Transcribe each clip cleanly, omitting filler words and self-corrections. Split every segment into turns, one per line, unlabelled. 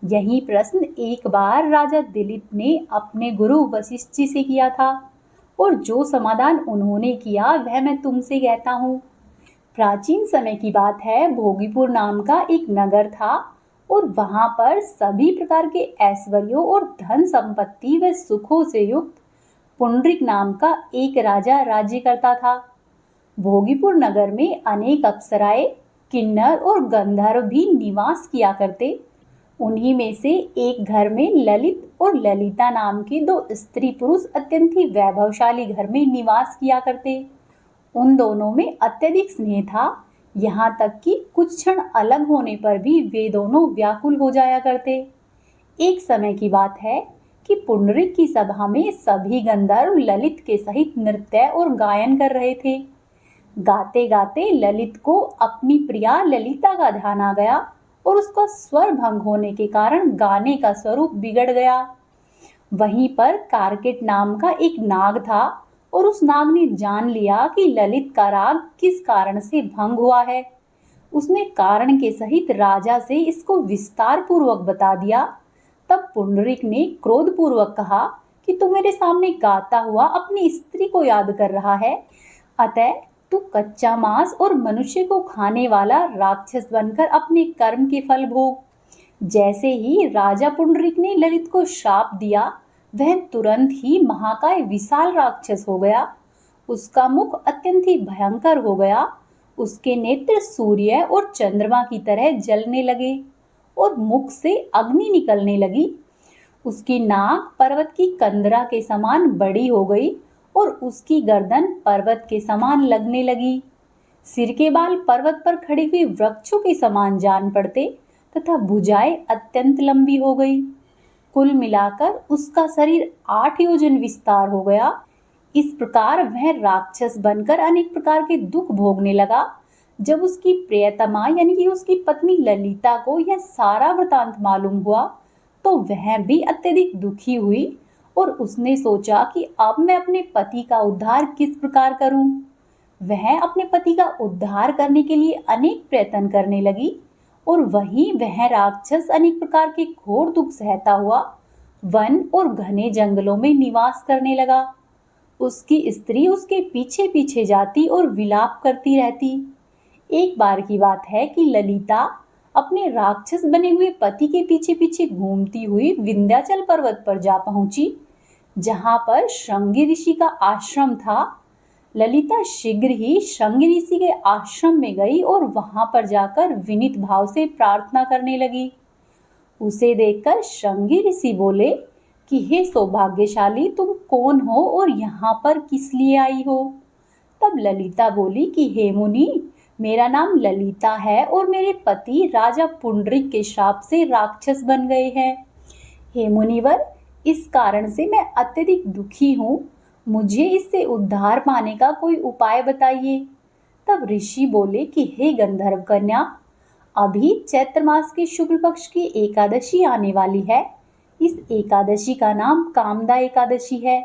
यही प्रश्न एक बार राजा दिलीप ने अपने गुरु वशिष्ठ जी से किया था और जो समाधान उन्होंने किया वह मैं तुमसे कहता हूँ। प्राचीन समय की बात है, भोगीपुर नाम का एक नगर था और वहां पर सभी प्रकार के ऐश्वर्यों और धन संपत्ति व सुखों से युक्त पुंडरीक नाम का एक राजा राज्य करता था। भोगीपुर नगर में अनेक अप्सराएं, किन्नर और गंधर्व भी निवास किया करते। उन्हीं में से एक घर में ललित और ललिता नाम के दो स्त्री पुरुष अत्यंत ही वैभवशाली घर में निवास किया करते। उन दोनों में अत्यधिक स्नेह था, यहाँ तक कि कुछ क्षण अलग होने पर भी वे दोनों व्याकुल हो जाया करते। एक समय की बात है कि पुंडरीक की सभा में सभी गंधर्व ललित के सहित नृत्य और गायन कर रहे थे। गाते गाते ललित को अपनी प्रिया ललिता का ध्यान आ गया और उसका स्वर भंग होने के कारण गाने का स्वरूप बिगड़ गया। वहीं पर कारकेट नाम का एक नाग था और उस नाग ने जान लिया कि ललित का राग किस कारण से भंग हुआ है। उसने कारण के सहित राजा से इसको विस्तार पूर्वक बता दिया। तब पुंडरीक ने क्रोध पूर्वक कहा कि तू मेरे सामने गाता हुआ अपनी स्त्री को याद कर रहा है, अतः तू कच्चा मांस और मनुष्य को खाने वाला राक्षस बनकर अपने कर्म के फल भोग। जैसे ही राजा पुंडरीक ने ललित को श्राप दिया, वह तुरंत ही महाकाय विशाल राक्षस हो गया। उसका मुख अत्यंत ही भयंकर हो गया। उसके नेत्र सूर्य और चंद्रमा की तरह जलने लगे और मुख से अग्नि निकलने लगी। उसकी नाक पर्वत की कंदरा के समान बड़ी हो गई और उसकी गर्दन पर्वत के समान लगने लगी। सिर के बाल पर्वत पर खड़े हुए वृक्षों के समान जान पड़ते तथा भुजाएं अत्यंत लंबी हो गई। कुल मिलाकर उसका शरीर 8 योजन विस्तार हो गया। इस प्रकार वह राक्षस बनकर अनेक प्रकार के दुख भोगने लगा। जब उसकी प्रियतमा यानी कि उसकी पत्नी ललिता को यह सारा वृतांत मालूम हुआ तो वह भी अत्यधिक दुखी हुई और उसने सोचा कि अब मैं अपने पति का उद्धार किस प्रकार करूं। वह अपने पति का उद्धार करने के लिए अनेक प्रयत्न करने लगी और वहीं वह राक्षस अनेक प्रकार के घोर दुख सहता हुआ वन और घने जंगलों में निवास करने लगा। उसकी स्त्री उसके पीछे पीछे जाती और विलाप करती रहती। एक बार की बात है कि ललिता अपने राक्षस बने हुए पति के पीछे पीछे घूमती हुई विंध्याचल पर्वत पर जा पहुंची, जहां पर श्रृंगी ऋषि का आश्रम था। ललिता शीघ्र ही श्रृंगी ऋषि के आश्रम में गई और वहां पर जाकर विनीत भाव से प्रार्थना करने लगी। उसे देखकर श्रृंगी ऋषि बोले कि हे सौभाग्यशाली, तुम कौन हो और यहाँ पर किस लिए आई हो? तब ललिता बोली कि हे मुनि, मेरा नाम ललिता है और मेरे पति राजा पुंडरीक के श्राप से राक्षस बन गए हैं। हे मुनिवर, इस कारण से मैं अत्यधिक दुखी हूँ। मुझे इससे उद्धार पाने का कोई उपाय बताइए। तब ऋषि बोले कि हे गंधर्व कन्या, अभी चैत्र मास के शुक्ल पक्ष की एकादशी आने वाली है। इस एकादशी का नाम कामदा एकादशी है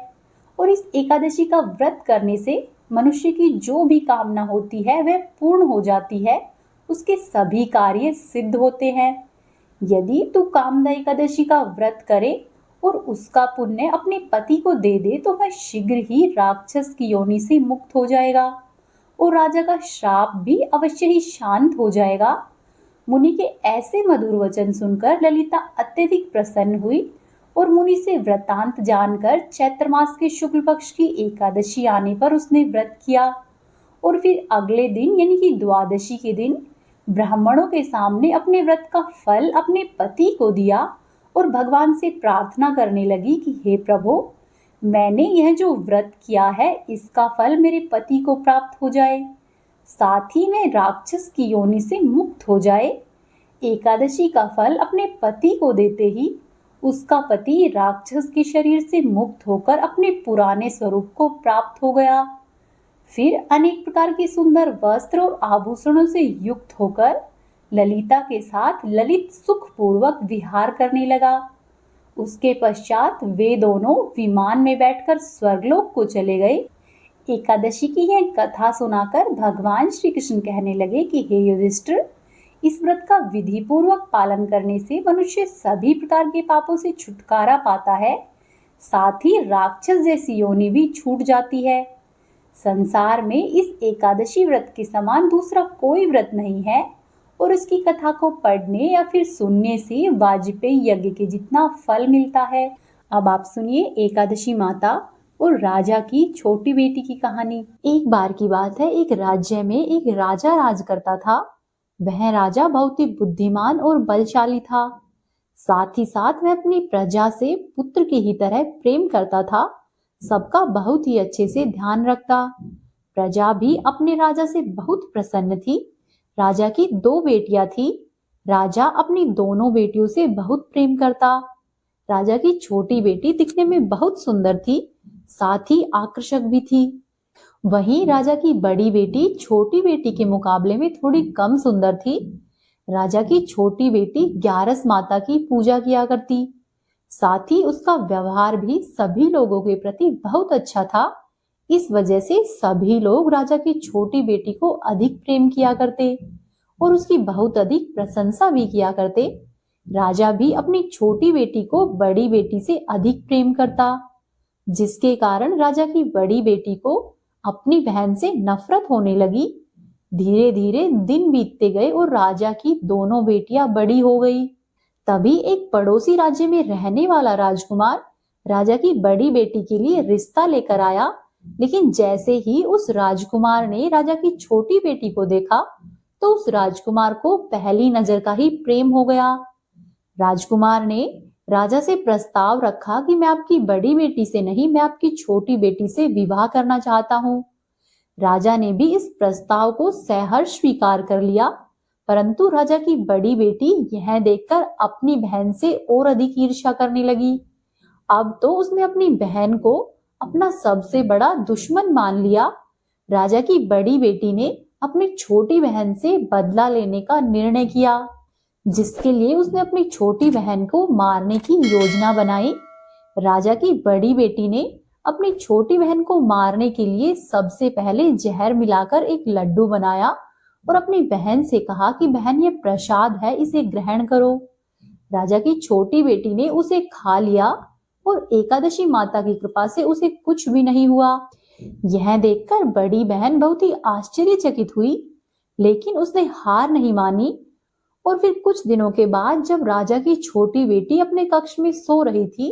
और इस एकादशी का व्रत करने से मनुष्य की जो भी कामना होती है वह पूर्ण हो जाती है। उसके सभी कार्य सिद्ध होते हैं। यदि तू कामदा एकादशी का व्रत करे और उसका पुण्य अपने पति को दे दे तो वह शीघ्र ही राक्षस की योनि से मुक्त हो जाएगा और राजा का श्राप भी अवश्य ही शांत हो जाएगा। मुनि के ऐसे मधुर वचन सुनकर ललिता अत्यधिक प्रसन्न हुई और मुनि से वृतांत जानकर चैत्र मास के शुक्ल पक्ष की एकादशी आने पर उसने व्रत किया और फिर अगले दिन यानी कि द्वादशी के दिन ब्राह्मणों के सामने अपने व्रत का फल अपने पति को दिया और भगवान से प्रार्थना करने लगी कि हे प्रभु, मैंने यह जो व्रत किया है इसका फल मेरे पति को प्राप्त हो जाए, साथ ही मैं राक्षस की योनि से मुक्त हो जाए। एकादशी का फल अपने पति को देते ही उसका पति राक्षस के शरीर से मुक्त होकर अपने पुराने स्वरूप को प्राप्त हो गया। फिर अनेक प्रकार के सुंदर वस्त्र और आभूषणों से युक्त होकर ललिता के साथ ललित सुखपूर्वक विहार करने लगा। उसके पश्चात वे दोनों विमान में बैठकर स्वर्गलोक को चले गए। एकादशी की यह कथा सुनाकर भगवान श्री कृष्ण कहने लगे कि हे युधिष्ठिर, इस व्रत का विधि पूर्वक पालन करने से मनुष्य सभी प्रकार के पापों से छुटकारा पाता है, साथ ही राक्षस जैसी योनि भी छूट जाती है। संसार में इस एकादशी व्रत के समान दूसरा कोई व्रत नहीं है और इसकी कथा को पढ़ने या फिर सुनने से वाजपेयी यज्ञ के जितना फल मिलता है। अब आप सुनिए एकादशी माता और राजा की छोटी बेटी की कहानी। एक बार की बात है, एक राज्य में एक राजा राज करता था। वह राजा बहुत ही बुद्धिमान और बलशाली था। साथ ही साथ वह अपनी प्रजा से पुत्र की ही तरह प्रेम करता था, सबका बहुत ही अच्छे से ध्यान रखता। प्रजा भी अपने राजा से बहुत प्रसन्न थी। राजा की 2 बेटियां थी। राजा अपनी दोनों बेटियों से बहुत प्रेम करता। राजा की छोटी बेटी दिखने में बहुत सुंदर थी, साथ ही आकर्षक भी थी। वहीं राजा की बड़ी बेटी छोटी बेटी के मुकाबले में थोड़ी कम सुंदर थी। राजा की छोटी बेटी ग्यारस माता की पूजा किया करती, साथ ही उसका व्यवहार भी सभी लोगों के प्रति बहुत अच्छा था। इस वजह से सभी लोग राजा की छोटी बेटी को अधिक प्रेम किया करते और उसकी बहुत अधिक प्रशंसा भी किया करते। राजा भी अपनी छोटी बेटी को बड़ी बेटी से अधिक प्रेम करता, जिसके कारण राजा की बड़ी बेटी को अपनी बहन से नफरत होने लगी। धीरे धीरे दिन बीतते गए और राजा की दोनों बेटियां बड़ी हो गई। तभी एक पड़ोसी राज्य में रहने वाला राजकुमार राजा की बड़ी बेटी के लिए रिश्ता लेकर आया। लेकिन जैसे ही उस राजकुमार ने राजा की छोटी बेटी को देखा तो उस राजकुमार को पहली नजर का ही प्रेम हो गया। राजकुमार ने राजा से प्रस्ताव रखा कि मैं आपकी बड़ी बेटी से नहीं, मैं आपकी छोटी बेटी से विवाह करना चाहता हूँ। राजा ने भी इस प्रस्ताव को सहर्ष स्वीकार कर लिया, परंतु राजा की बड़ी बेटी यह देखकर अपनी बहन से और अधिक ईर्ष्या करने लगी। अब तो उसने अपनी बहन को अपना सबसे बड़ा दुश्मन मान लिया। राजा की बड़ी बेटी ने अपनी छोटी बहन से बदला लेने का निर्णय किया, जिसके लिए उसने अपनी छोटी बहन को मारने की योजना बनाई। राजा की बड़ी बेटी ने अपनी छोटी बहन को मारने के लिए सबसे पहले जहर मिलाकर एक लड्डू बनाया और अपनी बहन से कहा कि बहन ये प्रसाद है, इसे ग्रहण करो। राजा की छोटी बेटी ने उसे खा लिया और एकादशी माता की कृपा से उसे कुछ भी नहीं हुआ। यह देखकर बड़ी बहन बहुत ही आश्चर्यचकित हुई, लेकिन उसने हार नहीं मानी। और फिर कुछ दिनों के बाद जब राजा की छोटी बेटी अपने कक्ष में सो रही थी,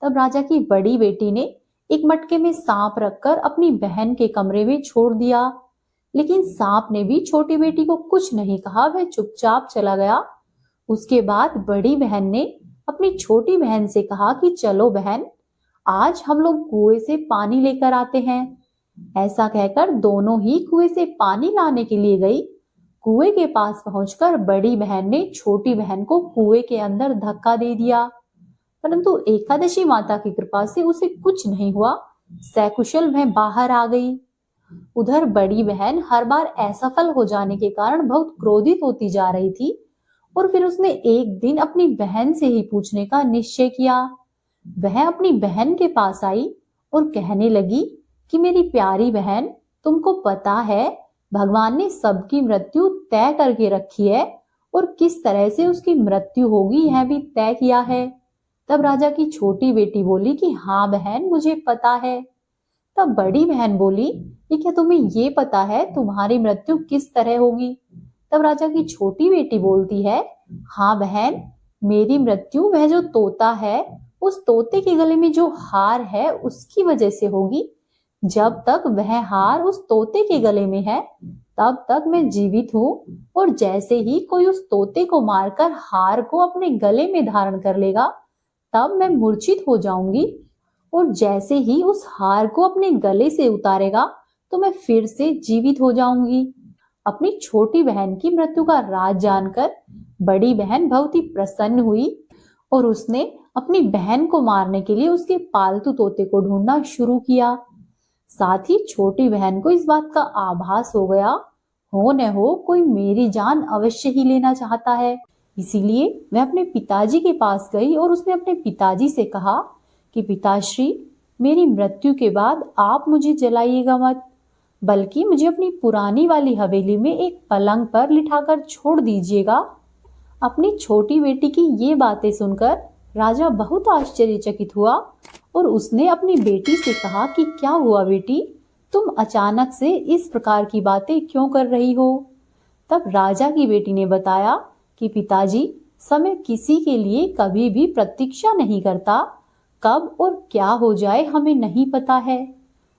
तब राजा की बड़ी बेटी ने एक मटके में सांप रखकर अपनी बहन के कमरे में छोड़ दिया। लेकिन सांप ने भी छोटी बेटी को कुछ नहीं कहा, वह चुपचाप चला गया। उसके बाद बड़ी बहन ने अपनी छोटी बहन से कहा कि चलो बहन, आज हम लोग कुएं से पानी लेकर आते हैं। ऐसा कहकर दोनों ही कुएं से पानी लाने के लिए गई। कुएं के पास पहुंचकर बड़ी बहन ने छोटी बहन को कुएं के अंदर धक्का दे दिया, परंतु एकादशी माता की कृपा से उसे कुछ नहीं हुआ। सकुशल वह बाहर आ गई। उधर बड़ी बहन हर बार असफल हो जाने के कारण बहुत क्रोधित होती जा रही थी और फिर उसने एक दिन अपनी बहन से ही पूछने का निश्चय किया। वह अपनी बहन के पास आई और कहने लगी कि मेरी प्यारी बहन, तुमको पता है भगवान ने सबकी मृत्यु तय करके रखी है और किस तरह से उसकी मृत्यु होगी यह भी तय किया है। तब राजा की छोटी बेटी बोली कि हाँ बहन, मुझे पता है। तब बड़ी बहन बोली कि क्या तुम्हें ये पता है तुम्हारी मृत्यु किस तरह होगी? तब राजा की छोटी बेटी बोलती है, हाँ बहन, मेरी मृत्यु वह जो तोता है, उस तोते के गले में जो हार है उसकी वजह से होगी। जब तक वह हार उस तोते के गले में है तब तक मैं जीवित हूँ, और जैसे ही कोई उस तोते को मारकर हार को अपने गले में धारण कर लेगा तब मैं मूर्छित हो जाऊंगी, और जैसे ही उस हार को अपने गले से उतारेगा तो मैं फिर से जीवित हो जाऊंगी। अपनी छोटी बहन की मृत्यु का राज जानकर बड़ी बहन बहुत ही प्रसन्न हुई और उसने अपनी बहन को मारने के लिए उसके पालतू तोते को ढूंढना शुरू किया। साथ ही छोटी बहन को इस बात का आभास हो गया, हो न हो कोई मेरी जान अवश्य ही लेना चाहता है। इसीलिए वह अपने पिताजी के पास गई और उसने अपने पिताजी से कहा कि पिताश्री, मेरी मृत्यु के बाद आप मुझे जलाइएगा मत। बल्कि मुझे अपनी पुरानी वाली हवेली में एक पलंग पर लिटाकर छोड़ दीजिएगा। अपनी छोटी बेटी की ये बातें सुनकर राजा बहुत आश्चर्यचकित हुआ और उसने अपनी बेटी से कहा कि क्या हुआ बेटी, तुम अचानक से इस प्रकार की बातें क्यों कर रही हो? तब राजा की बेटी ने बताया कि पिताजी, समय किसी के लिए कभी भी प्रतीक्षा नहीं करता, कब और क्या हो जाए हमें नहीं पता है।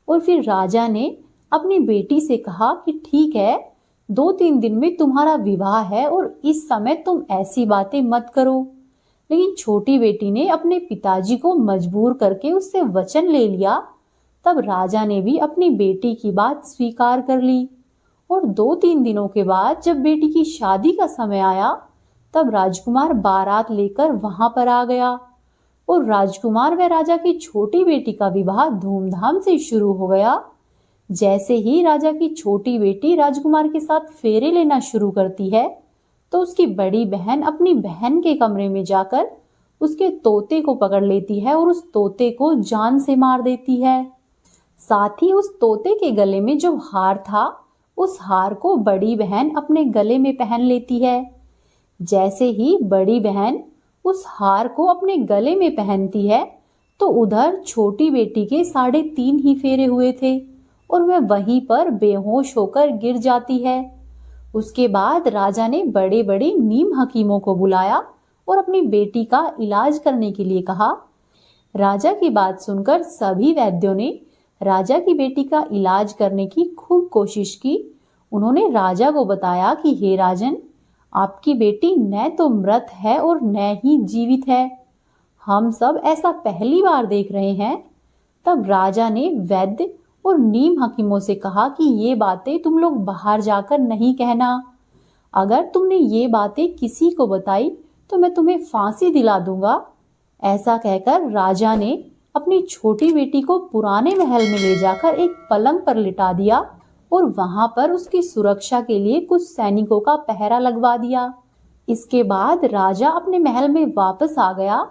और फिर राजा ने अपनी बेटी से कहा कि ठीक है, 2-3 दिन में तुम्हारा विवाह है और इस समय तुम ऐसी बातें मत करो। लेकिन छोटी बेटी ने अपने पिताजी को मजबूर करके उससे वचन ले लिया। तब राजा ने भी अपनी बेटी की बात स्वीकार कर ली और 2-3 दिनों के बाद जब बेटी की शादी का समय आया, तब राजकुमार बारात लेकर वहां पर आ गया और राजकुमार व राजा की छोटी बेटी का विवाह धूमधाम से शुरू हो गया। जैसे ही राजा की छोटी बेटी राजकुमार के साथ फेरे लेना शुरू करती है, तो उसकी बड़ी बहन अपनी बहन के कमरे में जाकर उसके तोते को पकड़ लेती है और उस तोते को जान से मार देती है। साथ ही उस तोते के गले में जो हार था, उस हार को बड़ी बहन अपने गले में पहन लेती है। जैसे ही बड़ी बहन उस हार को अपने गले में पहनती है, तो उधर छोटी बेटी के 3.5 ही फेरे हुए थे और वह वहीं पर बेहोश होकर गिर जाती है। उसके बाद राजा ने बड़े बड़े नीम हकीमों को बुलाया और अपनी बेटी का इलाज करने के लिए कहा। राजा की बात सुनकर सभी वैद्यों ने राजा की बेटी का इलाज करने की खूब कोशिश की। उन्होंने राजा को बताया कि हे राजन, आपकी बेटी न तो मृत है और न ही जीवित है। हम सब ऐसा पहली बार देख रहे हैं। तब राजा ने वैद्य और नीम हकीमों से कहा कि ये बातें तुम लोग बाहर जाकर नहीं कहना। अगर तुमने ये बातें किसी को बताई तो मैं तुम्हें फांसी दिला दूंगा। ऐसा कहकर राजा ने अपनी छोटी बेटी को पुराने महल में ले जाकर एक पलंग पर लिटा दिया और वहां पर उसकी सुरक्षा के लिए कुछ सैनिकों का पहरा लगवा दिया। इसके बाद राजा अपने महल में वापस आ गया।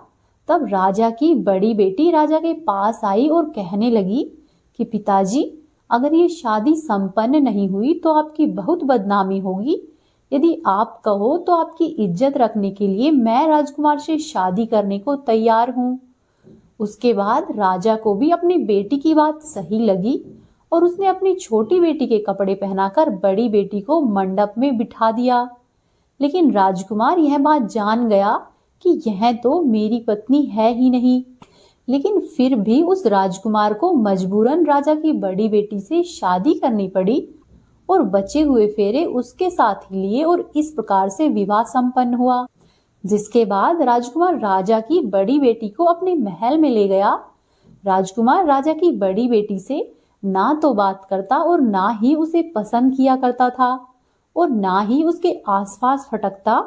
तब राजा की बड़ी बेटी राजा के पास आई और कहने लगी कि पिताजी, अगर ये शादी संपन्न नहीं हुई तो आपकी बहुत बदनामी होगी। यदि आप कहो तो आपकी इज्जत रखने के लिए मैं राजकुमार से शादी करने को तैयार हूँ। उसके बाद राजा को भी अपनी बेटी की बात सही लगी और उसने अपनी छोटी बेटी के कपड़े पहनाकर बड़ी बेटी को मंडप में बिठा दिया। लेकिन राजकुमार यह बात जान गया कि यह तो मेरी पत्नी है ही नहीं। लेकिन फिर भी उस राजकुमार को मजबूरन राजा की बड़ी बेटी से शादी करनी पड़ी और बचे हुए फेरे उसके साथ ही लिए और इस प्रकार से विवाह संपन्न हुआ। जिसके बाद राजकुमार राजा की बड़ी बेटी को अपने महल में ले गया। राजकुमार राजा की बड़ी बेटी से ना तो बात करता और ना ही उसे पसंद किया करता था और ना ही उसके आसपास फटकता।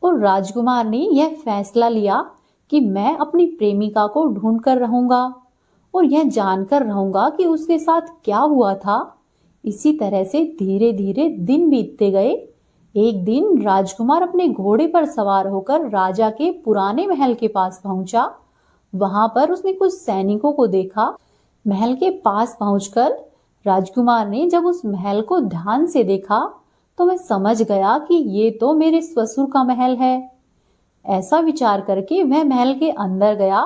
और राजकुमार ने यह फैसला लिया कि मैं अपनी प्रेमिका को ढूंढ कर रहूंगा और यह जानकर रहूंगा कि उसके साथ क्या हुआ था। इसी तरह से धीरे धीरे दिन बीतते गए। एक दिन राजकुमार अपने घोड़े पर सवार होकर राजा के पुराने महल के पास पहुंचा। वहां पर उसने कुछ सैनिकों को देखा। महल के पास पहुंचकर राजकुमार ने जब उस महल को ध्यान से देखा तो वह समझ गया कि ये तो मेरे ससुर का महल है। ऐसा विचार करके वह महल के अंदर गया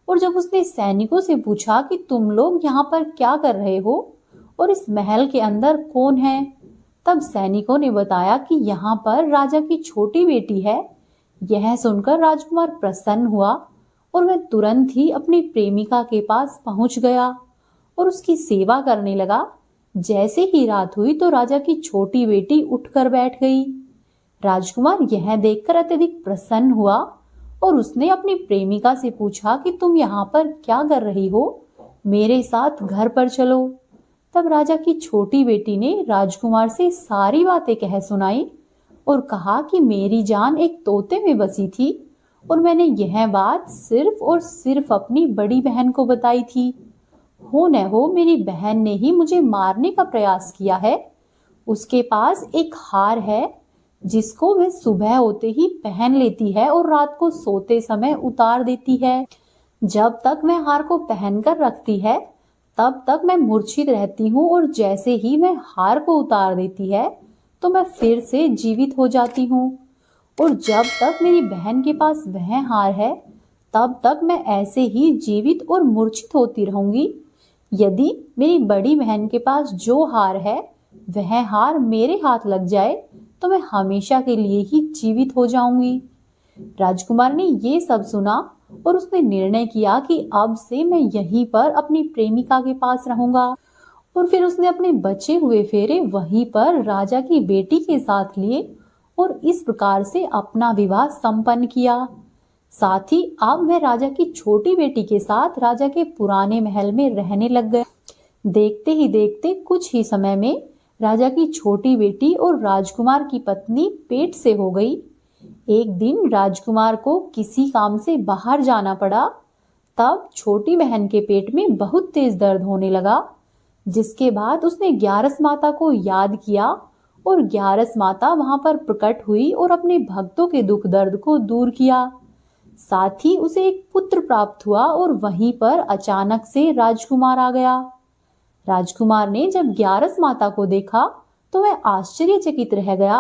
और जब उसने सैनिकों से पूछा कि तुम लोग यहाँ पर क्या कर रहे हो और इस महल के अंदर कौन है, तब सैनिकों ने बताया कि यहाँ पर राजा की छोटी बेटी है। यह सुनकर राजकुमार प्रसन्न हुआ और वह तुरंत ही अपनी प्रेमिका के पास पहुंच गया और उसकी सेवा करने लगा। जैसे ही रात हुई तो राजा की छोटी बेटी उठकर बैठ गई। राजकुमार यह देखकर अत्यधिक प्रसन्न हुआ और उसने अपनी प्रेमिका से पूछा कि तुम यहाँ पर क्या कर रही हो, मेरे साथ घर पर चलो। तब राजा की छोटी बेटी ने राजकुमार से सारी बातें कह सुनाई और कहा कि मेरी जान एक तोते में बसी थी और मैंने यह बात सिर्फ और सिर्फ अपनी बड़ी बहन को बताई थी। हो न हो मेरी बहन ने ही मुझे मारने का प्रयास किया है। उसके पास एक हार है जिसको वह सुबह होते ही पहन लेती है और रात को सोते समय उतार देती है। जब तक वह हार को पहनकर रखती है तब तक मैं मूर्छित रहती हूँ और जैसे ही मैं हार को उतार देती है तो मैं फिर से जीवित हो जाती हूँ। और जब तक मेरी बहन के पास वह हार है तब तक मैं ऐसे ही जीवित और मूर्छित होती रहूंगी। यदि मेरी बड़ी बहन के पास जो हार है वह हार मेरे हाथ लग जाए तो मैं हमेशा के लिए ही जीवित हो जाऊंगी। राजकुमार ने ये सब सुना और उसने निर्णय किया कि अब से मैं यहीं पर अपनी प्रेमिका के पास रहूंगा। और फिर उसने अपने बचे हुए फेरे वहीं पर राजा की बेटी के साथ लिए और इस प्रकार से अपना विवाह संपन्न किया। साथ ही अब वह राजा की छोटी बेटी के साथ राजा के पुराने महल में रहने लग गए। देखते ही देखते कुछ ही समय में राजा की छोटी बेटी और राजकुमार की पत्नी पेट से हो गई। एक दिन राजकुमार को किसी काम से बाहर जाना पड़ा। तब छोटी बहन के पेट में बहुत तेज दर्द होने लगा, जिसके बाद उसने ग्यारस माता को याद किया और ग्यारस माता वहां पर प्रकट हुई और अपने भक्तों के दुख दर्द को दूर किया। साथ ही उसे एक पुत्र प्राप्त हुआ और वहीं पर अचानक से राजकुमार आ गया। राजकुमार ने जब ग्यारस माता को देखा तो वह आश्चर्यचकित रह गया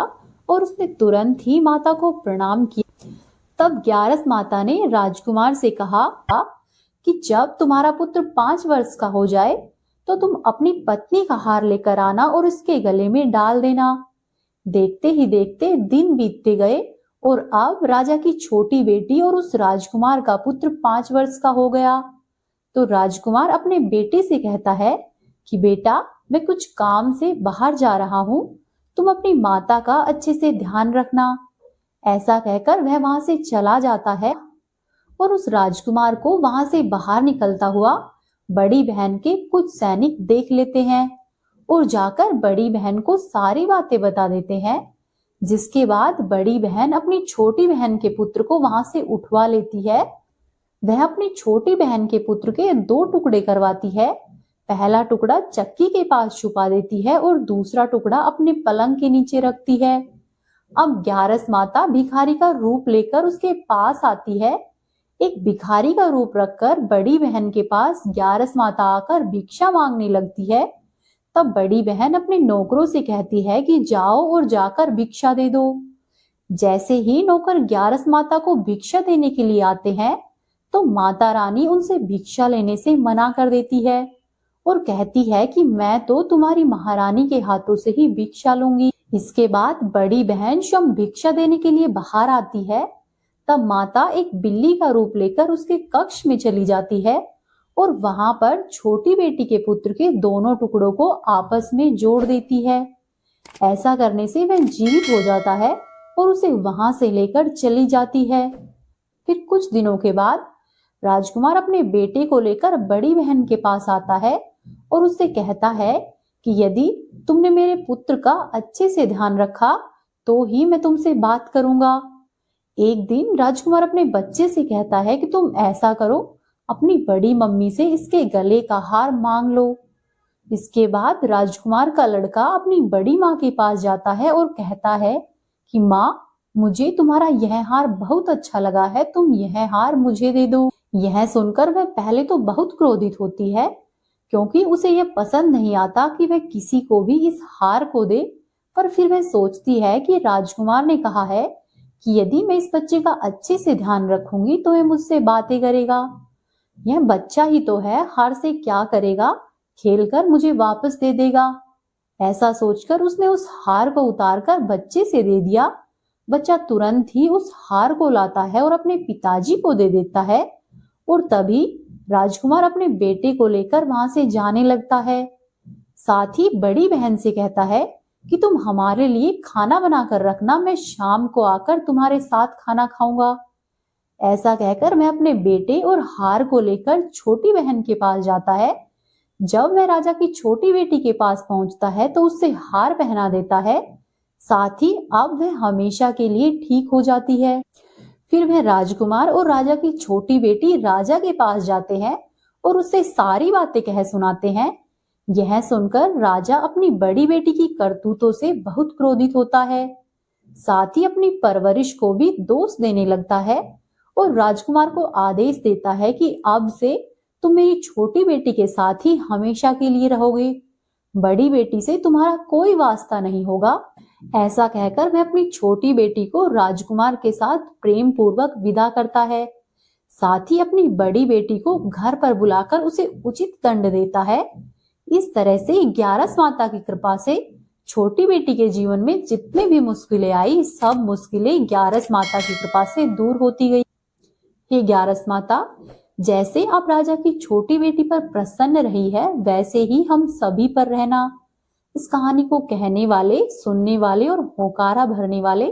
और उसने तुरंत ही माता को प्रणाम किया। तब ग्यारस माता ने राजकुमार से कहा कि जब तुम्हारा पुत्र 5 वर्ष का हो जाए तो तुम अपनी पत्नी का हार लेकर आना और इसके गले में डाल देना। देखते ही देखते दिन बीतते गए और अब राजा की छोटी बेटी और उस राजकुमार का पुत्र 5 वर्ष का हो गया। तो राजकुमार अपने बेटे से कहता है कि बेटा, मैं कुछ काम से बाहर जा रहा हूँ, तुम अपनी माता का अच्छे से ध्यान रखना। ऐसा कहकर वह वहां से चला जाता है और उस राजकुमार को वहां से बाहर निकलता हुआ बड़ी बहन के कुछ सैनिक देख लेते हैं और जाकर बड़ी बहन को सारी बातें बता देते हैं। जिसके बाद बड़ी बहन अपनी छोटी बहन के पुत्र को वहां से उठवा लेती है। वह अपनी छोटी बहन के पुत्र के 2 टुकड़े करवाती है। पहला टुकड़ा चक्की के पास छुपा देती है और दूसरा टुकड़ा अपने पलंग के नीचे रखती है। अब ग्यारस माता भिखारी का रूप लेकर उसके पास आती है। एक भिखारी का रूप रखकर बड़ी बहन के पास ग्यारस माता आकर भिक्षा मांगने लगती है। तब बड़ी बहन अपने नौकरों से कहती है कि जाओ और जाकर भिक्षा दे दो। जैसे ही नौकर ग्यारस माता को भिक्षा देने के लिए आते हैं तो माता रानी उनसे भिक्षा लेने से मना कर देती है और कहती है कि मैं तो तुम्हारी महारानी के हाथों से ही भिक्षा लूंगी। इसके बाद बड़ी बहन स्वयं भिक्षा देने के लिए बाहर आती है। तब माता एक बिल्ली का रूप लेकर उसके कक्ष में चली जाती है और वहां पर छोटी बेटी के पुत्र के दोनों टुकड़ों को आपस में जोड़ देती है। ऐसा करने से वह जीवित हो जाता है और उसे वहां से लेकर चली जाती है। फिर कुछ दिनों के बाद राजकुमार अपने बेटे को लेकर बड़ी बहन के पास आता है और उससे कहता है कि यदि तुमने मेरे पुत्र का अच्छे से ध्यान रखा तो ही मैं तुमसे बात करूंगा। एक दिन राजकुमार अपने बच्चे से कहता है कि तुम ऐसा करो, अपनी बड़ी मम्मी से इसके गले का हार मांग लो। इसके बाद राजकुमार का लड़का अपनी बड़ी माँ के पास जाता है और कहता है कि माँ, मुझे तुम्हारा यह हार बहुत अच्छा लगा है, तुम यह हार मुझे दे दो। यह सुनकर वह पहले तो बहुत क्रोधित होती है क्योंकि उसे यह पसंद नहीं आता कि वह किसी को भी इस हार को दे। पर फिर वह सोचती है कि राजकुमार ने कहा है कि यदि मैं इस बच्चे का अच्छे से ध्यान रखूंगी तो वह मुझसे बातें करेगा। यह बच्चा ही तो है, हार से क्या करेगा, खेलकर मुझे वापस दे देगा। ऐसा सोचकर उसने उस हार को उतारकर बच्चे से दे दिया। बच्चा तुरंत ही उस हार को लाता है और अपने पिताजी को दे देता है और तभी राजकुमार अपने बेटे को लेकर वहां से जाने लगता है। साथ ही बड़ी बहन से कहता है कि तुम हमारे लिए खाना बनाकर रखना, मैं शाम को आकर तुम्हारे साथ खाना खाऊंगा। ऐसा कहकर वह अपने बेटे और हार को लेकर छोटी बहन के पास जाता है। जब वह राजा की छोटी बेटी के पास पहुंचता है तो उससे हार पहना देता है। साथ ही अब वह हमेशा के लिए ठीक हो जाती है। फिर वह राजकुमार और राजा की छोटी बेटी राजा के पास जाते हैं और उससे सारी बातें कह सुनाते हैं। यह सुनकर राजा अपनी बड़ी बेटी की करतूतों से बहुत क्रोधित होता है। साथ ही अपनी परवरिश को भी दोष देने लगता है और राजकुमार को आदेश देता है कि अब से तुम मेरी छोटी बेटी के साथ ही हमेशा के लिए रहोगे। बड़ी बेटी से तुम्हारा कोई वास्ता नहीं होगा। ऐसा कहकर वह अपनी छोटी बेटी को राजकुमार के साथ प्रेम पूर्वक विदा करता है। साथ ही अपनी बड़ी बेटी को घर पर बुलाकर उसे उचित दंड देता है। इस तरह से ग्यारस माता की कृपा से छोटी बेटी के जीवन में जितने भी मुश्किलें आई, सब मुश्किलें ग्यारस माता की कृपा से दूर होती गई। हे ग्यारस माता, जैसे आप राजा की छोटी बेटी पर प्रसन्न रही है, वैसे ही हम सभी पर रहना। इस कहानी को कहने वाले, सुनने वाले और होकारा भरने वाले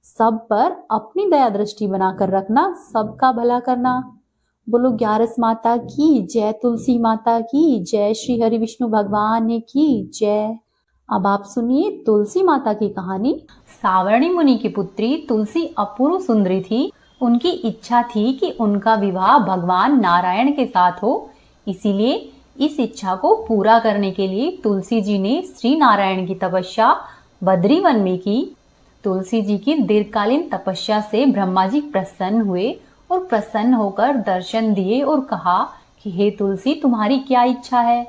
सब पर अपनी दया दृष्टि बनाकर रखना, सबका भला करना। बोलो ग्यारस माता की जय, तुलसी माता की जय, श्री हरि विष्णु भगवान की जय। अब आप सुनिए तुलसी माता की कहानी। सावर्णी मुनि की पुत्री तुलसी अपूर्व सुंदरी थी। उनकी इच्छा थी कि उनका विवाह भगवान नारायण के साथ हो। इसीलिए इस इच्छा को पूरा करने के लिए तुलसी जी ने श्री नारायण की तपस्या बद्रीवन में की। तुलसी जी की दीर्घकालीन तपस्या से ब्रह्मा जी प्रसन्न हुए और प्रसन्न होकर दर्शन दिए और कहा कि हे तुलसी, तुम्हारी क्या इच्छा है।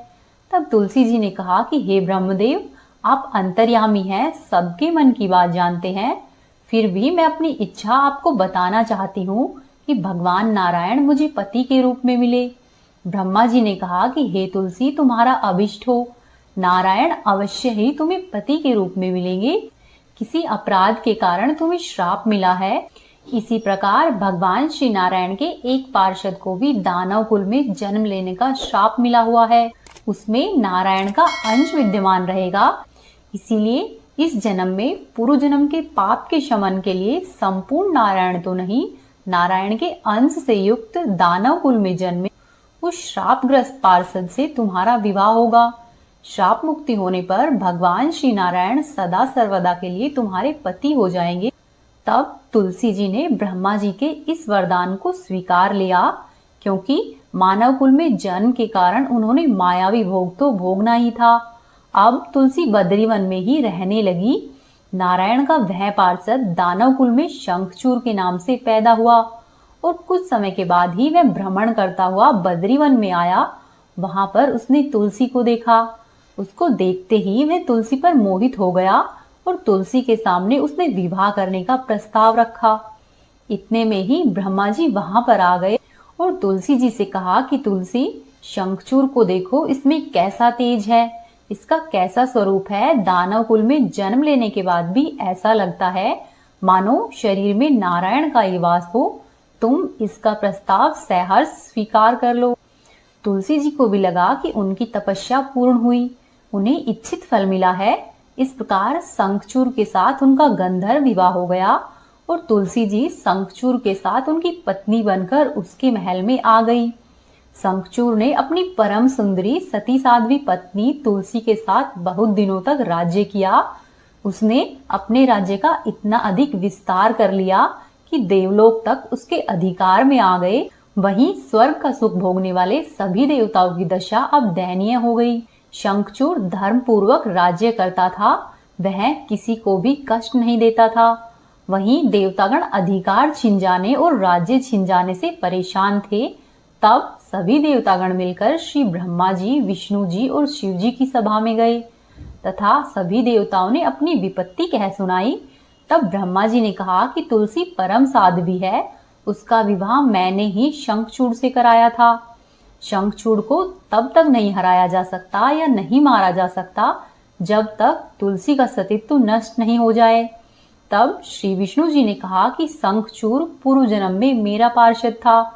तब तुलसी जी ने कहा कि हे ब्रह्मदेव, आप अंतर्यामी हैं, सबके मन की बात जानते हैं। फिर भी मैं अपनी इच्छा आपको बताना चाहती हूँ कि भगवान नारायण मुझे पति के रूप में मिले। ब्रह्मा जी ने कहा कि हे तुलसी, तुम्हारा अभिष्ट हो, नारायण अवश्य ही तुम्हें पति के रूप में मिलेंगे। किसी अपराध के कारण तुम्हें श्राप मिला है। इसी प्रकार भगवान श्री नारायण के एक पार्षद को भी दानव कुल में जन्म लेने का श्राप मिला हुआ है। उसमें नारायण का अंश विद्यमान रहेगा। इसीलिए इस जन्म में पूर्व जन्म के पाप के शमन के लिए संपूर्ण नारायण तो नहीं, नारायण के अंश से युक्त दानव कुल में जन्मे उस श्रापग्रस्त पार्षद से तुम्हारा विवाह होगा। श्राप मुक्ति होने पर भगवान श्री नारायण सदा सर्वदा के लिए तुम्हारे पति हो जाएंगे। तब तुलसी जी ने ब्रह्मा जी के इस वरदान को स्वीकार लिया, क्योंकि मानव कुल में जन्म के कारण उन्होंने मायावी भोग तो भोगना ही था। अब तुलसी बद्रीवन में ही रहने लगी। नारायण का वह पार्षद दानव कुल में शंखचूर के नाम से पैदा हुआ और कुछ समय के बाद ही वह भ्रमण करता हुआ बद्रीवन में आया। वहां पर उसने तुलसी को देखा। उसको देखते ही वह तुलसी पर मोहित हो गया और तुलसी के सामने उसने विवाह करने का प्रस्ताव रखा। इतने में ही ब्रह्मा जी वहां पर आ गए और तुलसी जी से कहा कि तुलसी, शंखचूर को देखो, इसमें कैसा तेज है, इसका कैसा स्वरूप है। दानव कुल में जन्म लेने के बाद भी ऐसा लगता है मानो शरीर में नारायण का ही वास हो। तुम इसका प्रस्ताव सहर्ष स्वीकार कर लो। तुलसी जी को भी लगा कि उनकी तपस्या पूर्ण हुई, उन्हें इच्छित फल मिला है। इस प्रकार शंखचूर के साथ उनका गंधर्व विवाह हो गया और तुलसी जी शंखचूर के साथ उनकी पत्नी बनकर उसके महल में आ गई। शंखचूर ने अपनी परम सुंदरी सती साध्वी पत्नी तुलसी के साथ बहुत दिनों तक राज्य किया। उसने अपने राज्य का इतना अधिक विस्तार कर लिया कि देवलोक तक उसके अधिकार में आ गए। वहीं स्वर्ग का सुख भोगने वाले सभी देवताओं की दशा अब दयनीय हो गई। शंखचूर धर्म पूर्वक राज्य करता था, वह किसी को भी कष्ट नहीं देता था। वहीं देवतागण अधिकार छिन जाने और राज्य छिन जाने से परेशान थे। तब सभी देवतागण मिलकर श्री ब्रह्मा जी, विष्णु जी और शिव जी की सभा में गए तथा सभी देवताओं ने अपनी विपत्ति कह सुनाई। तब ब्रह्मा जी ने कहा कि तुलसी परम साध्वी है, उसका विवाह मैंने ही शंखचूड़ से कराया था। शंखचूड़ को तब तक नहीं हराया जा सकता या नहीं मारा जा सकता जब तक तुलसी का सतीत्व नष्ट नहीं हो जाए। तब श्री विष्णु जी ने कहा कि शंखचूड़ पूर्व जन्म में मेरा पार्षद था।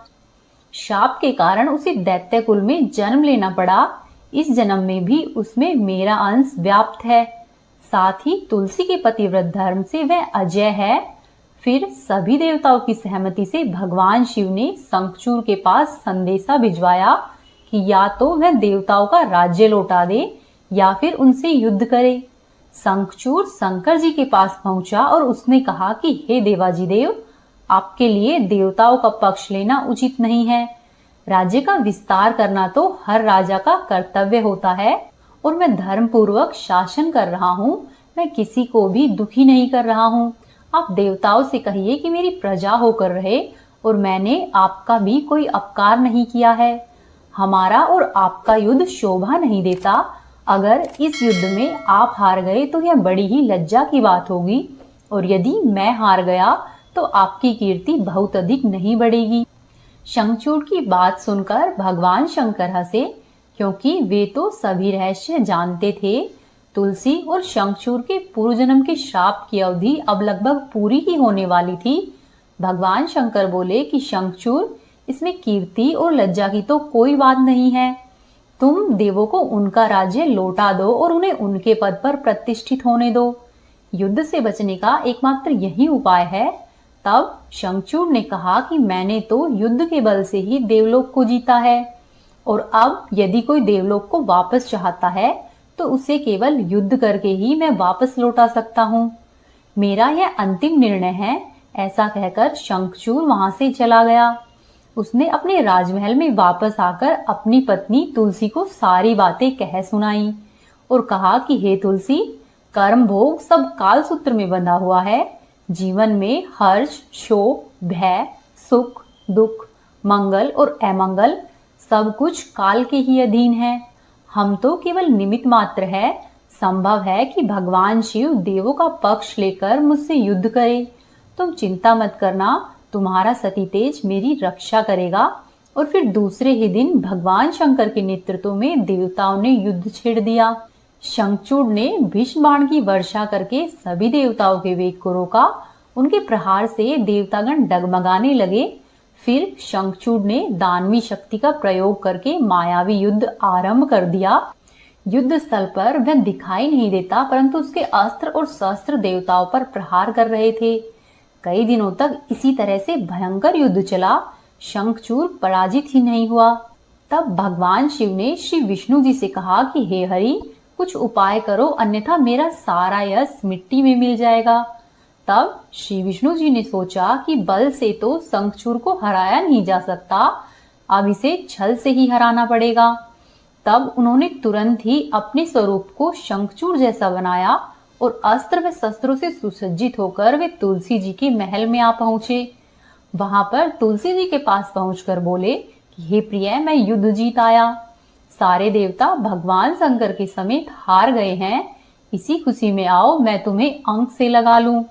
शाप के कारण उसे दैत्य कुल में जन्म लेना पड़ा। इस जन्म में भी उसमें मेरा अंश व्याप्त है। साथ ही तुलसी के पतिव्रत धर्म से वह अजय है। फिर सभी देवताओं की सहमति से भगवान शिव ने शंखचूड़ के पास संदेशा भिजवाया कि या तो वह देवताओं का राज्य लौटा दे या फिर उनसे युद्ध करे। शंखचूड़ शंकर जी के पास पहुंचा और उसने कहा कि हे देवाजी देव, आपके लिए देवताओं का पक्ष लेना उचित नहीं है। राज्य का विस्तार करना तो हर राजा का कर्तव्य होता है और मैं धर्म पूर्वक शासन कर रहा हूँ। मैं किसी को भी दुखी नहीं कर रहा हूँ। आप देवताओं से कहिए कि मेरी प्रजा होकर रहे और मैंने आपका भी कोई अपकार नहीं किया है। हमारा और आपका युद्ध शोभा नहीं देता। अगर इस युद्ध में आप हार गए तो यह बड़ी ही लज्जा की बात होगी, और यदि मैं हार गया तो आपकी कीर्ति बहुत अधिक नहीं बढ़ेगी। शंखचूड़ की बात सुनकर भगवान शंकर हंसे, क्योंकि वे तो सभी रहस्य जानते थे। तुलसी और शंखचूड़ के पूर्व जन्म के श्राप की अवधि अब लगभग पूरी ही होने वाली थी। भगवान शंकर बोले कि शंखचूड़, इसमें कीर्ति और लज्जा की तो कोई बात नहीं है। तुम देवों को उनका राज्य लौटा दो और उन्हें उनके पद पर प्रतिष्ठित होने दो। युद्ध से बचने का एकमात्र यही उपाय है। तब शंखचूड़ ने कहा कि मैंने तो युद्ध के बल से ही देवलोक को जीता है, और अब यदि कोई देवलोक को वापस चाहता है तो उसे केवल युद्ध करके ही मैं वापस लौटा सकता हूँ। मेरा यह अंतिम निर्णय है। ऐसा कहकर शंखचूड़ वहां से चला गया। उसने अपने राजमहल में वापस आकर अपनी पत्नी तुलसी को सारी बातें कह सुनाई और कहा कि हे तुलसी, कर्म भोग सब काल सूत्र में बंधा हुआ है। जीवन में हर्ष, शोक, भय, सुख, दुख, मंगल और अमंगल सब कुछ काल के ही अधीन है। हम तो केवल निमित्त मात्र है। संभव है कि भगवान शिव देवों का पक्ष लेकर मुझसे युद्ध करे। तुम चिंता मत करना, तुम्हारा सती तेज मेरी रक्षा करेगा। और फिर दूसरे ही दिन भगवान शंकर के नेतृत्व में देवताओं ने युद्ध छेड़ दिया। शंखचूड़ ने भीष्म बाण की वर्षा करके सभी देवताओं के वेग को रोका। उनके प्रहार से देवतागण डगमगाने लगे। फिर शंखचूड़ ने दानवी शक्ति का प्रयोग करके मायावी युद्ध आरंभ कर दिया। युद्ध स्थल पर वह दिखाई नहीं देता, परंतु उसके अस्त्र और शस्त्र देवताओं पर प्रहार कर रहे थे। कई दिनों तक इसी तरह से भयंकर युद्ध चला। शंखचूड़ पराजित ही नहीं हुआ। तब भगवान शिव ने श्री विष्णु जी से कहा कि हे हरि, कुछ उपाय करो, अन्यथा मेरा सारा यश मिट्टी में मिल जाएगा। तब श्री विष्णु जी ने सोचा कि बल से तो शंखचूड़ को हराया नहीं जा सकता, अब इसे छल से ही हराना पड़ेगा। तब उन्होंने तुरंत ही अपने स्वरूप को शंखचूड़ जैसा बनाया और अस्त्र व शस्त्रों से सुसज्जित होकर वे तुलसी जी के महल में आ पहुंचे। वहां पर तुलसी जी के पास पहुंचकर बोले कि हे प्रिय, मैं युद्ध जीत आया। सारे देवता भगवान शंकर के समेत हार गए हैं। इसी खुशी में आओ, मैं तुम्हें अंक से लगा लूं।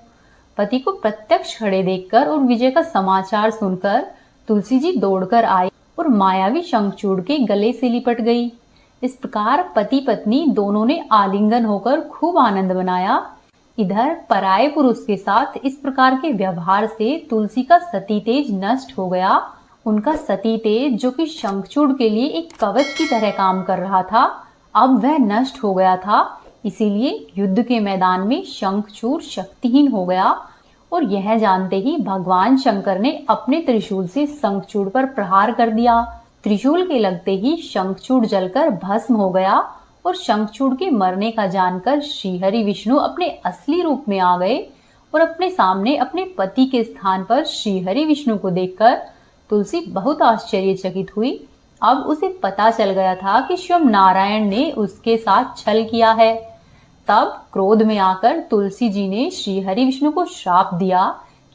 पति को प्रत्यक्ष खड़े देखकर और विजय का समाचार सुनकर तुलसी जी दौड़कर आई और मायावी शंखचूड़ के गले से लिपट गई। इस प्रकार पति पत्नी दोनों ने आलिंगन होकर खूब आनंद मनाया। इधर पराये पुरुष के साथ इस प्रकार के व्यवहार से तुलसी का सती तेज नष्ट हो गया। उनका सती तेज, जो कि शंखचूड़ के लिए एक कवच की तरह काम कर रहा था, अब वह नष्ट हो गया था। इसीलिए युद्ध के मैदान में शंखचूड़ शक्तिहीन हो गया, और यह जानते ही भगवान शंकर ने अपने त्रिशूल से शंखचूड़ पर प्रहार कर दिया। त्रिशूल के लगते ही शंखचूड़ जलकर भस्म हो गया, और शंखचूड़ के मरने का जानकर श्रीहरि विष्णु अपने असली रूप में आ गए और अपने सामने अपने पति के स्थान पर श्रीहरि विष्णु को देखकर तुलसी बहुत आश्चर्यचकित हुई। अब उसे पता चल गया था कि स्वयं नारायण ने उसके साथ छल किया है। तब क्रोध में आकर तुलसी जी ने श्रीहरि विष्णु को श्राप दिया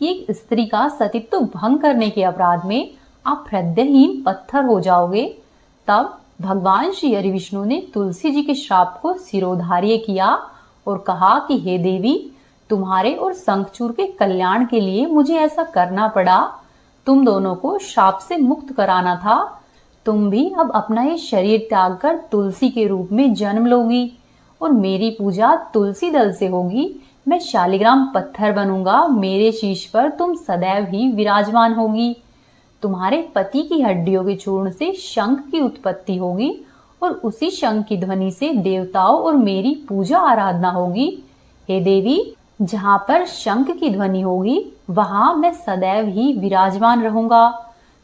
कि एक स्त्री का सतीत्व भंग करने के अपराध में आप हृदयहीन पत्थर हो जाओगे। तब भगवान श्री हरि विष्णु ने तुलसी जी के श्राप को सिरोधार्य किया और कहा कि हे देवी, तुम्हारे और शंखचूड़ के कल्याण के लिए मुझे ऐसा करना पड़ा। तुम दोनों को श्राप से मुक्त कराना था। तुम भी अब अपना ये शरीर त्याग कर तुलसी के रूप में जन्म लोगी और मेरी पूजा तुलसी दल से होगी। मैं शालिग्राम पत्थर बनूंगा, मेरे शीश पर तुम सदैव ही विराजमान होगी। तुम्हारे पति की हड्डियों के चूर्ण से शंख की उत्पत्ति होगी और उसी शंख की ध्वनि से देवताओं और मेरी पूजा आराधना होगी। हे देवी, जहाँ पर शंख की ध्वनि होगी वहां मैं सदैव ही विराजमान रहूंगा।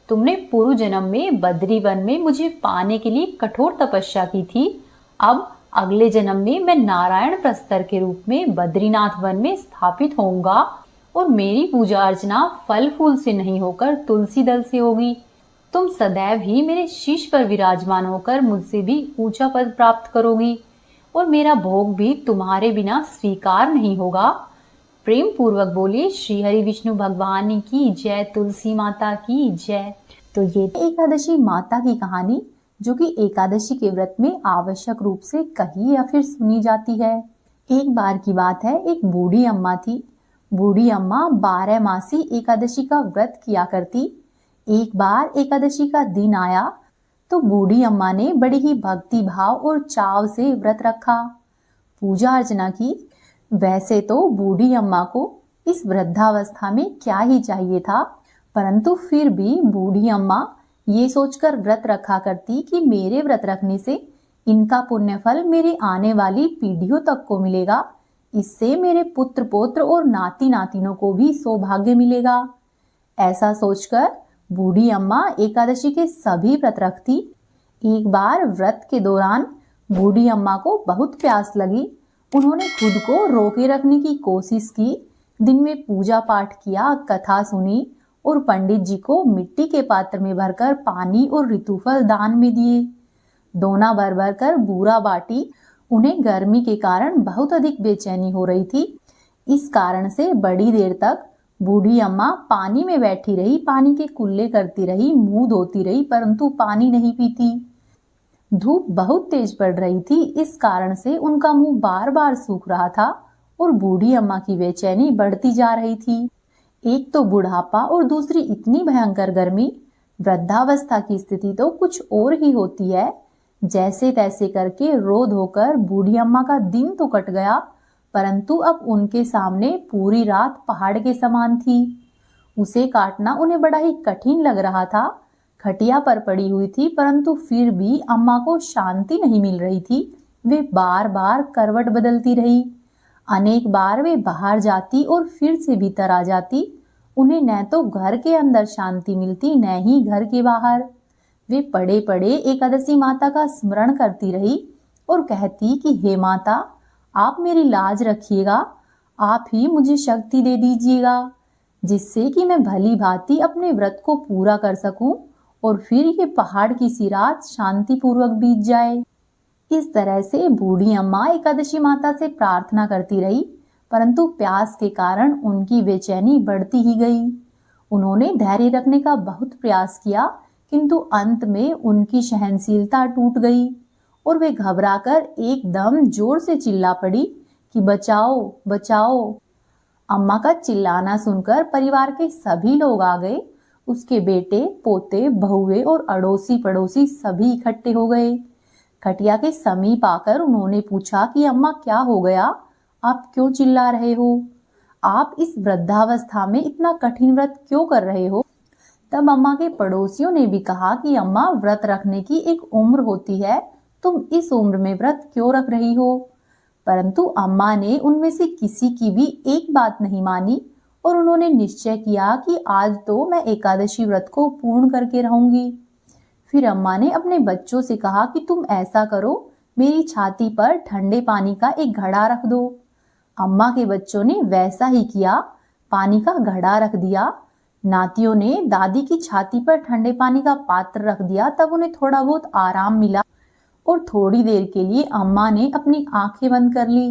तुमने पूर्व जन्म में बद्री वन में मुझे पाने के लिए कठोर तपस्या की थी। अब अगले जन्म में मैं नारायण प्रस्तर के रूप में बद्रीनाथ वन में स्थापित होऊंगा और मेरी पूजा अर्चना फल फूल से नहीं होकर तुलसी दल से होगी। तुम सदैव ही मेरे शीश पर विराजमान होकर मुझसे भी ऊंचा पद प्राप्त करोगी और मेरा भोग भी तुम्हारे बिना स्वीकार नहीं होगा। प्रेम पूर्वक बोलिए श्री हरि विष्णु भगवान की जय, तुलसी माता की जय। तो ये एकादशी माता की कहानी। जो कि एकादशी के व्रत में आवश्यक रूप से कही या फिर सुनी जाती है। एक बार की बात है, एक बूढ़ी अम्मा थी। बूढ़ी अम्मा 12 मासी एकादशी का व्रत किया करती। एक बार एकादशी का दिन आया तो बूढ़ी अम्मा ने बड़ी ही भक्ति भाव और चाव से व्रत रखा, पूजा अर्चना की। वैसे तो बूढ़ी अम्मा को इस वृद्धावस्था में क्या ही चाहिए था, परंतु फिर भी बूढ़ी अम्मा ये सोचकर व्रत रखा करती कि मेरे व्रत रखने से इनका पुण्य फल मेरी आने वाली पीढ़ियों तक को मिलेगा, इससे मेरे पुत्र पौत्र और नाती नातिनों को भी सौभाग्य मिलेगा। ऐसा सोचकर बूढ़ी अम्मा एकादशी के सभी व्रत रखती। एक बार व्रत के दौरान बूढ़ी अम्मा को बहुत प्यास लगी। उन्होंने खुद को रोके रखने की कोशिश की। दिन में पूजा पाठ किया, कथा सुनी और पंडित जी को मिट्टी के पात्र में भरकर पानी और ऋतुफल दान में दिए। दोना भर भर कर बूरा बाटी। उन्हें गर्मी के कारण बहुत अधिक बेचैनी हो रही थी। इस कारण से बड़ी देर तक बूढ़ी अम्मा पानी में बैठी रही, पानी के कुल्ले करती रही, मुंह धोती रही, परंतु पानी नहीं पीती। धूप बहुत तेज पड़ रही थी, इस कारण से उनका मुंह बार बार सूख रहा था और बूढ़ी अम्मा की बेचैनी बढ़ती जा रही थी। एक तो बुढ़ापा और दूसरी इतनी भयंकर गर्मी। वृद्धावस्था की स्थिति तो कुछ और ही होती है। जैसे तैसे करके रो धोकर बूढ़ी अम्मा का दिन तो कट गया, परंतु अब उनके सामने पूरी रात पहाड़ के समान थी। उसे काटना उन्हें बड़ा ही कठिन लग रहा था। खटिया पर पड़ी हुई थी, परंतु फिर भी अम्मा को शांति नहीं मिल रही थी। वे बार बार करवट बदलती रही। अनेक बार वे बाहर जाती और फिर से भीतर आ जाती। उन्हें न तो घर के अंदर शांति मिलती, न ही घर के बाहर। वे पड़े पड़े एकादशी माता का स्मरण करती रही और कहती कि हे माता, आप मेरी लाज रखिएगा, आप ही मुझे शक्ति दे दीजिएगा, जिससे कि मैं भली भांति अपने व्रत को पूरा कर सकूं और फिर ये पहाड़ की सी रात शांति पूर्वक बीत जाए। इस तरह से बूढ़ी अम्मा एकादशी माता से प्रार्थना करती रही, परंतु प्यास के कारण उनकी बेचैनी बढ़ती ही गई। उन्होंने धैर्य रखने का बहुत प्रयास किया, किंतु अंत में उनकी सहनशीलता टूट गई और वे घबराकर एकदम जोर से चिल्ला पड़ी कि बचाओ बचाओ। अम्मा का चिल्लाना सुनकर परिवार के सभी लोग आ गए। उसके बेटे, पोते, बहुए और अड़ोसी पड़ोसी सभी इकट्ठे हो गए। खटिया के समीप आकर उन्होंने पूछा कि अम्मा क्या हो गया, आप क्यों चिल्ला रहे हो? आप इस वृद्धावस्था में इतना कठिन व्रत क्यों कर रहे हो? तब अम्मा के पड़ोसियों ने भी कहा कि अम्मा, व्रत रखने की एक उम्र होती है, तुम इस उम्र में व्रत क्यों रख रही हो? परंतु अम्मा ने उनमें से किसी की भी एक बात नहीं मानी और उन्होंने निश्चय किया कि आज तो मैं एकादशी व्रत को पूर्ण करके रहूंगी। फिर अम्मा ने अपने बच्चों से कहा कि तुम ऐसा करो, मेरी छाती पर ठंडे पानी का एक घड़ा रख दो। अम्मा के बच्चों ने वैसा ही किया, पानी का घड़ा रख दिया। नातियों ने दादी की छाती पर ठंडे पानी का पात्र रख दिया। तब उन्हें थोड़ा बहुत आराम मिला और थोड़ी देर के लिए अम्मा ने अपनी आंखें बंद कर ली।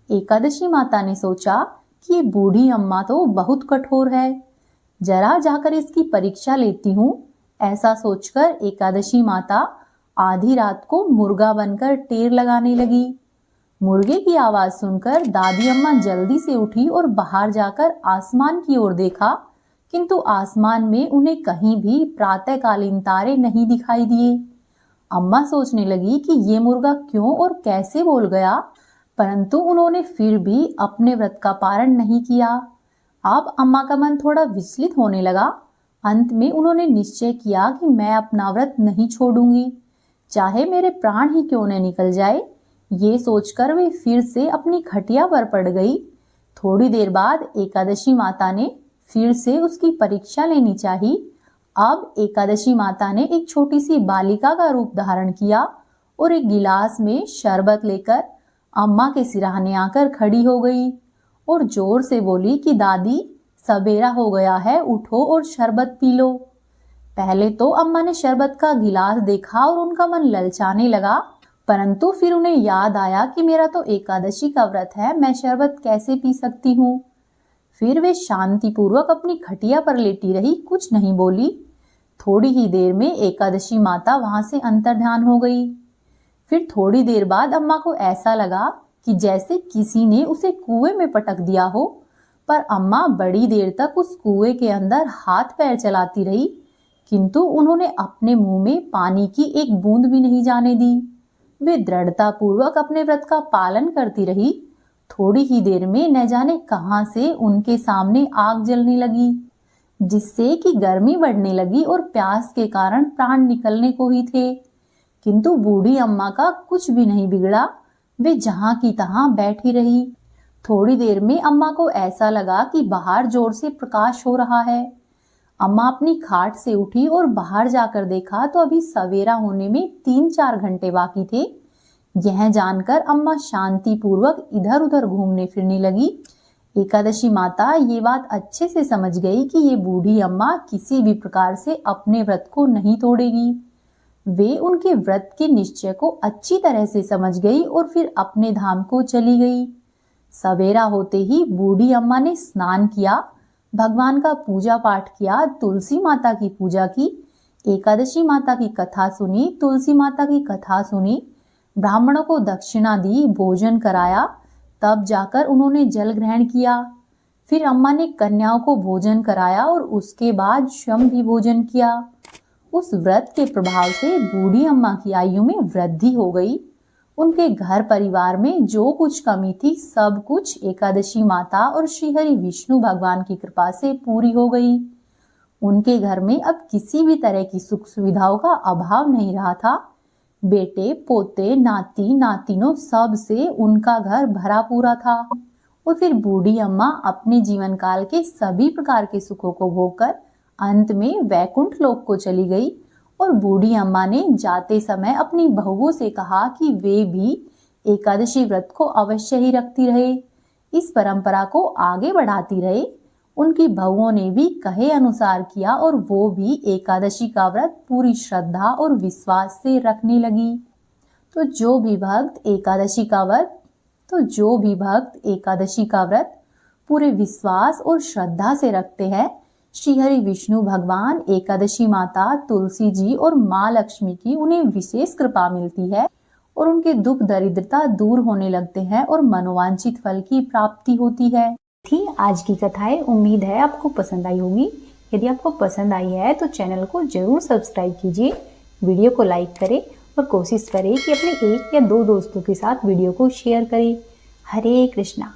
एकादशी माता ने सोचा कि ये बूढ़ी अम्मा तो बहुत कठोर है, जरा जाकर इसकी परीक्षा लेती हूँ। ऐसा सोचकर एकादशी माता आधी रात को मुर्गा बनकर टेर लगाने लगी। मुर्गे की आवाज सुनकर दादी अम्मा जल्दी से उठी और बाहर जाकर आसमान की ओर देखा, किंतु आसमान में उन्हें कहीं भी प्रातःकालीन तारे नहीं दिखाई दिए। अम्मा सोचने लगी कि ये मुर्गा क्यों और कैसे बोल गया, परंतु उन्होंने फिर भी अपने व्रत का पारण नहीं किया। अब अम्मा का मन थोड़ा विचलित होने लगा। अंत में उन्होंने निश्चय किया कि मैं अपना व्रत नहीं छोड़ूंगी, चाहे मेरे प्राण ही क्यों न निकल जाए। ये सोचकर वे फिर से अपनी खटिया पर पड़ गई। थोड़ी देर बाद एकादशी माता ने फिर से उसकी परीक्षा लेनी चाहिए। अब एकादशी माता ने एक छोटी सी बालिका का रूप धारण किया और एक गिलास में शरबत लेकर अम्मा के सिरहाने आकर खड़ी हो गई और जोर से बोली कि दादी, सवेरा हो गया है, उठो और शरबत पी लो। पहले तो अम्मा ने शरबत का गिलास देखा और उनका मन ललचाने लगा, परंतु फिर उन्हें याद आया कि मेरा तो एकादशी का व्रत है, मैं शरबत कैसे पी सकती हूँ। फिर वे शांतिपूर्वक अपनी खटिया पर लेटी रही, कुछ नहीं बोली। थोड़ी ही देर में एकादशी माता वहां से अंतर्ध्यान हो गई। फिर थोड़ी देर बाद अम्मा को ऐसा लगा कि जैसे किसी ने उसे कुएं में पटक दिया हो, पर अम्मा बड़ी देर तक उस कुएं के अंदर हाथ पैर चलाती रही, किंतु उन्होंने अपने मुंह में पानी की एक बूंद भी नहीं जाने दी। वे दृढ़ता पूर्वक अपने व्रत का पालन करती रही। थोड़ी ही देर में न जाने कहां से उनके सामने आग जलने लगी, जिससे कि गर्मी बढ़ने लगी और प्यास के कारण प्राण निकलने को ही थे। किंतु बूढ़ी अम्मा का कुछ भी नहीं बिगड़ा, वे जहां की तहां बैठी रही। थोड़ी देर में अम्मा को ऐसा लगा कि बाहर जोर से प्रकाश हो रहा है। अम्मा अपनी खाट से उठी और बाहर जाकर देखा तो अभी सवेरा होने में 3-4 घंटे बाकी थे। यह जानकर अम्मा शांति पूर्वक इधर उधर घूमने फिरने लगी। एकादशी माता ये बात अच्छे से समझ गई कि ये बूढ़ी अम्मा किसी भी प्रकार से अपने व्रत को नहीं तोड़ेगी। वे उनके व्रत के निश्चय को अच्छी तरह से समझ गई और फिर अपने धाम को चली गई। सवेरा होते ही बूढ़ी अम्मा ने स्नान किया, भगवान का पूजा पाठ किया, तुलसी माता की पूजा की, एकादशी माता की कथा सुनी, तुलसी माता की कथा सुनी, ब्राह्मणों को दक्षिणा दी, भोजन कराया, तब जाकर उन्होंने जल ग्रहण किया। फिर अम्मा ने कन्याओं को भोजन कराया और उसके बाद स्वयं भी भोजन किया। उस व्रत के प्रभाव से बूढ़ी अम्मा की आयु में वृद्धि हो गई। उनके घर परिवार में जो कुछ कमी थी सब कुछ एकादशी माता और श्री हरि विष्णु भगवान की कृपा से पूरी हो गई। उनके घर में अब किसी भी तरह की सुख सुविधाओं का अभाव नहीं रहा था। बेटे, पोते, नाती, नातिनों सब से उनका घर भरा पूरा था। और फिर बूढ़ी अम्मा अपने जीवन काल के सभी प्रकार के सुखों को भोगकर अंत में वैकुंठ लोक को चली गई। और बूढ़ी अम्मा ने जाते समय अपनी बहुओं से कहा कि वे भी एकादशी व्रत को अवश्य ही रखती रहे, इस परंपरा को आगे बढ़ाती रहे। उनकी बहुओं ने भी कहे अनुसार किया और वो भी एकादशी का व्रत पूरी श्रद्धा और विश्वास से रखने लगी। तो जो भी भक्त एकादशी का व्रत पूरे विश्वास और श्रद्धा से रखते हैं, श्री हरि विष्णु भगवान, एकादशी माता, तुलसी जी और माँ लक्ष्मी की उन्हें विशेष कृपा मिलती है और उनके दुख दरिद्रता दूर होने लगते हैं और मनोवांछित फल की प्राप्ति होती है। थी आज की कथाएं। उम्मीद है आपको पसंद आई होगी। यदि आपको पसंद आई है तो चैनल को जरूर सब्सक्राइब कीजिए, वीडियो को लाइक करें और कोशिश करें कि अपने 1 या 2 दोस्तों के साथ वीडियो को शेयर करें। हरे कृष्णा।